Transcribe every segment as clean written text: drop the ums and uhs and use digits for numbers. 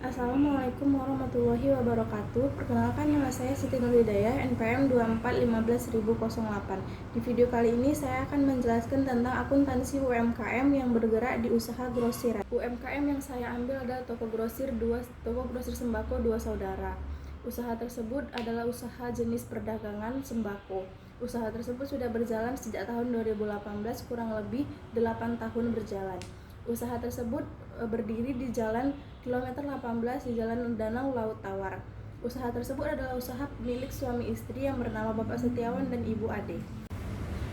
Assalamualaikum warahmatullahi wabarakatuh. Perkenalkan, nama saya Siti Nurhidayah, NPM 2415008. Di video kali ini saya akan menjelaskan tentang akuntansi UMKM yang bergerak di usaha grosiran. UMKM yang saya ambil adalah toko grosir sembako dua saudara. Usaha tersebut adalah usaha jenis perdagangan sembako. Usaha tersebut sudah berjalan sejak tahun 2018, kurang lebih 8 tahun berjalan. Usaha tersebut berdiri di Jalan Kilometer 18 di Jalan Danau Laut Tawar. Usaha tersebut adalah usaha milik suami istri yang bernama Bapak Setiawan dan Ibu Ade.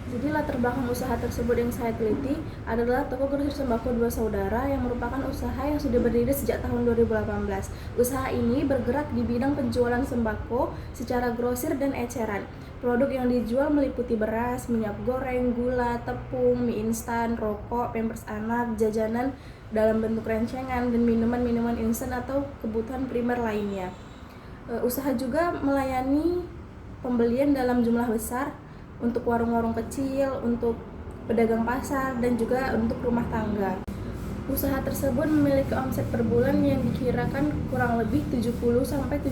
Jadi latar belakang usaha tersebut yang saya teliti adalah toko grosir sembako dua saudara yang merupakan usaha yang sudah berdiri sejak tahun 2018. Usaha ini bergerak di bidang penjualan sembako secara grosir dan eceran. Produk yang dijual meliputi beras, minyak goreng, gula, tepung, mie instan, rokok, pampers anak, jajanan dalam bentuk rencengan, dan minuman-minuman instan atau kebutuhan primer lainnya. Usaha juga melayani pembelian dalam jumlah besar untuk warung-warung kecil, untuk pedagang pasar, dan juga untuk rumah tangga. Usaha tersebut memiliki omset per bulan yang dikirakan kurang lebih 70-75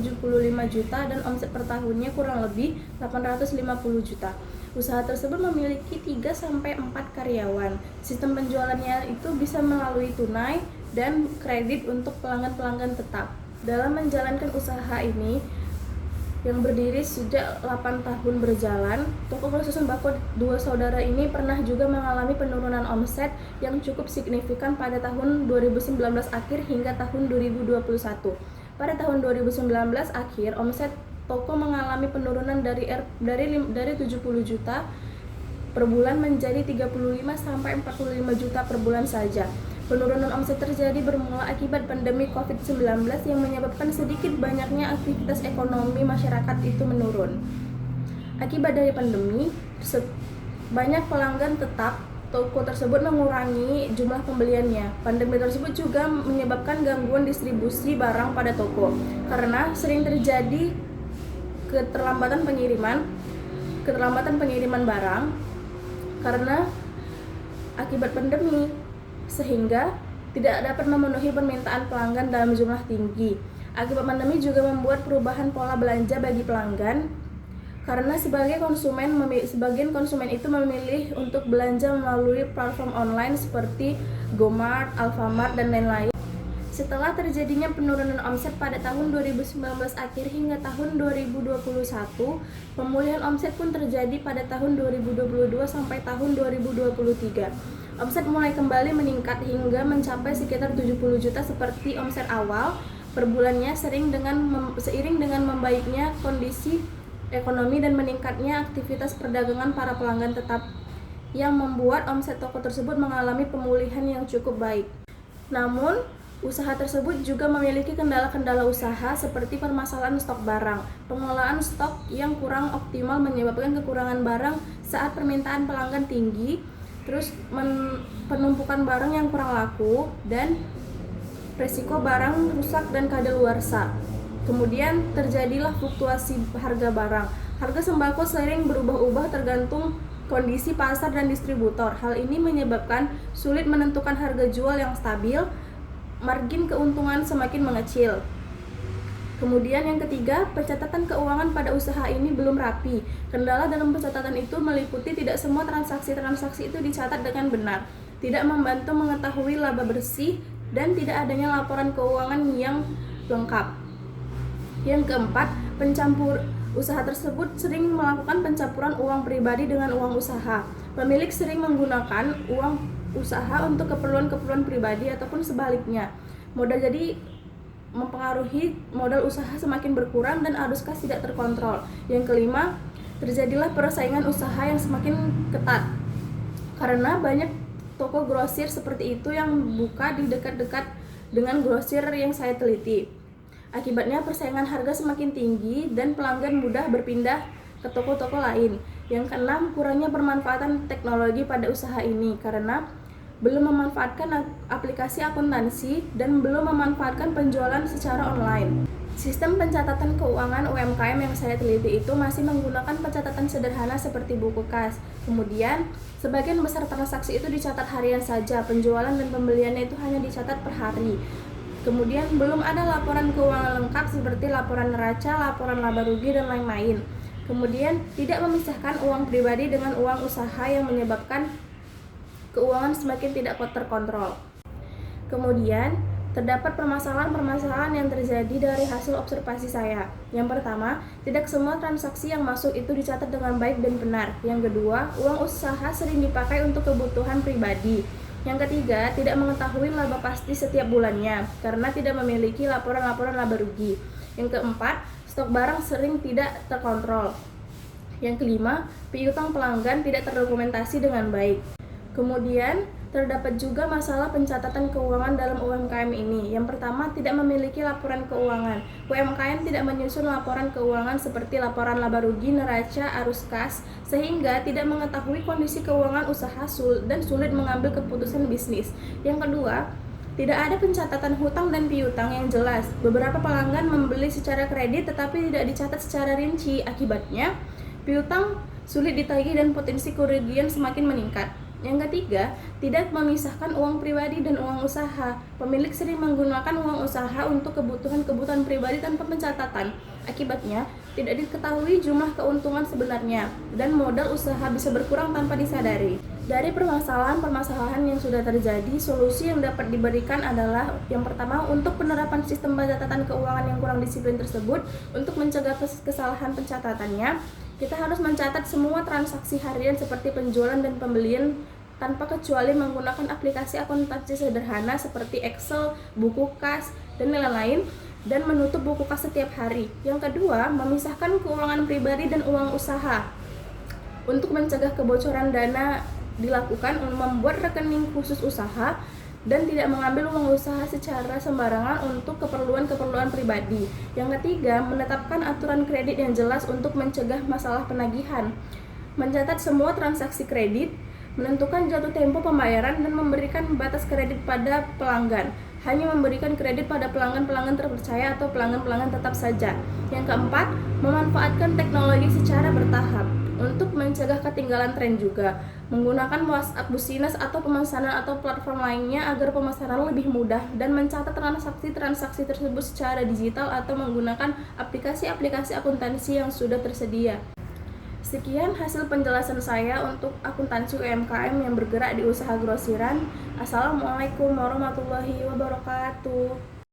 juta dan omset per tahunnya kurang lebih 850 juta. Usaha tersebut memiliki 3-4 karyawan. Sistem penjualannya itu bisa melalui tunai dan kredit untuk pelanggan-pelanggan tetap. Dalam menjalankan usaha ini yang berdiri sejak 8 tahun berjalan, toko grosir sembako dua saudara ini pernah juga mengalami penurunan omset yang cukup signifikan pada tahun 2019 akhir hingga tahun 2021. Pada tahun 2019 akhir, omset toko mengalami penurunan dari 70 juta per bulan menjadi 35-45 juta per bulan saja. Penurunan omset terjadi bermula akibat pandemi COVID-19 yang menyebabkan sedikit banyaknya aktivitas ekonomi masyarakat itu menurun. Akibat dari pandemi, banyak pelanggan tetap toko tersebut mengurangi jumlah pembeliannya. Pandemi tersebut juga menyebabkan gangguan distribusi barang pada toko karena sering terjadi keterlambatan pengiriman barang karena akibat pandemi, sehingga tidak dapat memenuhi permintaan pelanggan dalam jumlah tinggi. Akibat pandemi juga membuat perubahan pola belanja bagi pelanggan, karena sebagian konsumen itu memilih untuk belanja melalui platform online seperti GoMart, Alfamart, dan lain-lain. Setelah terjadinya penurunan omset pada tahun 2019 akhir hingga tahun 2021, pemulihan omset pun terjadi pada tahun 2022 sampai tahun 2023. Omset mulai kembali meningkat hingga mencapai sekitar 70 juta seperti omset awal per bulannya, seiring dengan membaiknya kondisi ekonomi dan meningkatnya aktivitas perdagangan para pelanggan tetap yang membuat omset toko tersebut mengalami pemulihan yang cukup baik. Namun, usaha tersebut juga memiliki kendala-kendala usaha seperti permasalahan stok barang. Pengelolaan stok yang kurang optimal menyebabkan kekurangan barang saat permintaan pelanggan tinggi, terus penumpukan barang yang kurang laku, dan resiko barang rusak dan kadaluarsa. Kemudian terjadilah fluktuasi harga barang. Harga sembako sering berubah-ubah tergantung kondisi pasar dan distributor. Hal ini menyebabkan sulit menentukan harga jual yang stabil, margin keuntungan semakin mengecil. Kemudian yang ketiga, pencatatan keuangan pada usaha ini belum rapi. Kendala dalam pencatatan itu meliputi tidak semua transaksi itu dicatat dengan benar, tidak membantu mengetahui laba bersih, dan tidak adanya laporan keuangan yang lengkap. Yang keempat, usaha tersebut sering melakukan pencampuran uang pribadi dengan uang usaha. Pemilik sering menggunakan uang usaha untuk keperluan pribadi ataupun sebaliknya. Jadi mempengaruhi modal usaha semakin berkurang dan arus kas tidak terkontrol. Yang kelima, terjadilah persaingan usaha yang semakin ketat karena banyak toko grosir seperti itu yang buka di dekat-dekat dengan grosir yang saya teliti. Akibatnya persaingan harga semakin tinggi dan pelanggan mudah berpindah ke toko-toko lain. Yang keenam, kurangnya bermanfaatan teknologi pada usaha ini karena belum memanfaatkan aplikasi akuntansi dan belum memanfaatkan penjualan secara online. Sistem pencatatan keuangan UMKM yang saya teliti itu masih menggunakan pencatatan sederhana seperti buku kas. Kemudian, sebagian besar transaksi itu dicatat harian saja, penjualan dan pembeliannya itu hanya dicatat per hari. Kemudian belum ada laporan keuangan lengkap seperti laporan neraca, laporan laba rugi, dan lain-lain. Kemudian tidak memisahkan uang pribadi dengan uang usaha yang menyebabkan keuangan semakin tidak terkontrol. Kemudian terdapat permasalahan-permasalahan yang terjadi dari hasil observasi saya. Yang pertama, tidak semua transaksi yang masuk itu dicatat dengan baik dan benar. Yang kedua, uang usaha sering dipakai untuk kebutuhan pribadi. Yang ketiga, tidak mengetahui laba pasti setiap bulannya karena tidak memiliki laporan-laporan laba rugi. Yang keempat, stok barang sering tidak terkontrol. Yang kelima, piutang pelanggan tidak terdokumentasi dengan baik. Kemudian, terdapat juga masalah pencatatan keuangan dalam UMKM ini. Yang pertama, tidak memiliki laporan keuangan. UMKM tidak menyusun laporan keuangan seperti laporan laba rugi, neraca, arus kas, sehingga tidak mengetahui kondisi keuangan usaha dan sulit mengambil keputusan bisnis. Yang kedua, tidak ada pencatatan hutang dan piutang yang jelas. Beberapa pelanggan membeli secara kredit tetapi tidak dicatat secara rinci. Akibatnya, piutang sulit ditagih dan potensi kerugian semakin meningkat. Yang ketiga, tidak memisahkan uang pribadi dan uang usaha. Pemilik sering menggunakan uang usaha untuk kebutuhan-kebutuhan pribadi tanpa pencatatan. Akibatnya, tidak diketahui jumlah keuntungan sebenarnya, dan modal usaha bisa berkurang tanpa disadari. Dari permasalahan-permasalahan yang sudah terjadi, solusi yang dapat diberikan adalah yang pertama, untuk penerapan sistem pencatatan keuangan yang kurang disiplin tersebut, untuk mencegah kesalahan pencatatannya, kita harus mencatat semua transaksi harian seperti penjualan dan pembelian tanpa kecuali menggunakan aplikasi akuntansi sederhana seperti Excel, buku kas, dan lain-lain, dan menutup buku kas setiap hari. Yang kedua, memisahkan keuangan pribadi dan uang usaha. Untuk mencegah kebocoran dana dilakukan membuat rekening khusus usaha dan tidak mengambil uang usaha secara sembarangan untuk keperluan-keperluan pribadi. Yang ketiga, menetapkan aturan kredit yang jelas untuk mencegah masalah penagihan. Mencatat semua transaksi kredit, menentukan jatuh tempo pembayaran, dan memberikan batas kredit pada pelanggan. Hanya memberikan kredit pada pelanggan-pelanggan terpercaya atau pelanggan-pelanggan tetap saja. Yang keempat, memanfaatkan teknologi secara bertahap. Untuk mencegah ketinggalan tren juga, menggunakan WhatsApp Business atau pemesanan atau platform lainnya agar pemesanan lebih mudah, dan mencatat transaksi-transaksi tersebut secara digital atau menggunakan aplikasi-aplikasi akuntansi yang sudah tersedia. Sekian hasil penjelasan saya untuk akuntansi UMKM yang bergerak di usaha grosiran. Assalamualaikum warahmatullahi wabarakatuh.